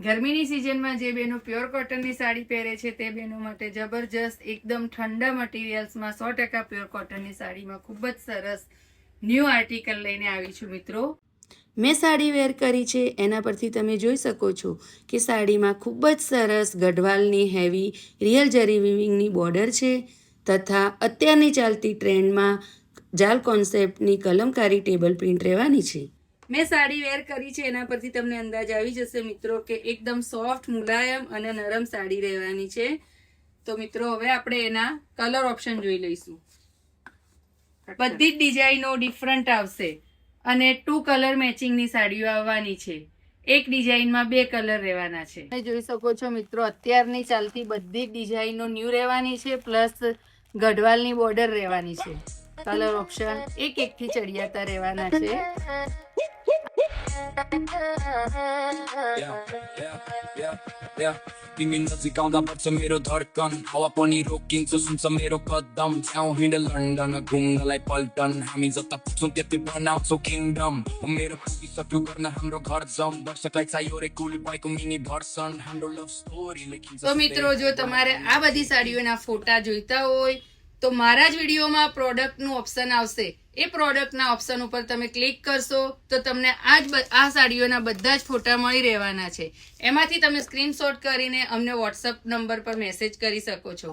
ગરમીની સિઝનમાં જે બહેનો પ્યોર કોટનની સાડી પહેરે છે તે બહેનો માટે જબરજસ્ત એકદમ ઠંડા મટીરિયલ્સમાં 100% પ્યોર કોટનની સાડીમાં ખૂબ જ સરસ ન્યૂ આર્ટિકલ લઈને આવી છું મિત્રો. મેં સાડી વેર કરી છે એના પરથી તમે જોઈ શકો છો કે સાડીમાં ખૂબ જ સરસ ગઢવાલની હેવી રિયલ જરી વિવિંગની બોર્ડર છે તથા અત્યારની ચાલતી ટ્રેન્ડમાં જાલ કોન્સેપ્ટની કલમકારી ટેબલ પ્રિન્ટ રહેવાની છે. મેં સાડી વેર કરી છે એના પરથી તમને અંદાજ આવી જશે મિત્રો કે એકદમ સોફ્ટ મુલાયમ અને નરમ સાડી રહેવાની છે. તો મિત્રો હવે આપણે એના કલર ઓપ્શન જોઈ લઈશું. બધી જ ડિઝાઇનો ડિફરન્ટ આવશે અને 2 કલર મેચિંગની સાડીઓ આવવાની છે. એક ડિઝાઇનમાં 2 કલર રહેવાના છે. તમે જોઈ શકો છો મિત્રો અત્યારની ચાલતી બધી જ ડિઝાઇનો ન્યૂ રહેવાની છે પ્લસ ગઢવાલની બોર્ડર રહેવાની છે. કલર ઓપ્શન એક એકથી ચડિયાતા રહેવાના છે. Tingin na sigaw dapat sa mero dharkan Hawa pa ni Rokin susun sa mero kadam Town hindi London Nagong nalay paltan Hamin sa tapos ng titipan out so kingdom Mero kugi sa lugar na hamro gharzam Barsa kahit sayo re kulipay kung mini barsan Hamro love story like તો મિત્રો જો તમારે આ બધી સાડીઓના ફોટા જોઈતા હોય તો મારા જ વિડીયોમાં પ્રોડક્ટનું ઓપ્શન આવશે. એ પ્રોડક્ટના ઓપ્શન ઉપર તમે ક્લિક કરશો તો તમને આ સાડીઓના બધા જ ફોટા મળી રહેવાના છે. એમાંથી તમે સ્ક્રીનશોટ કરીને અમને વોટ્સઅપ નંબર પર મેસેજ કરી શકો છો.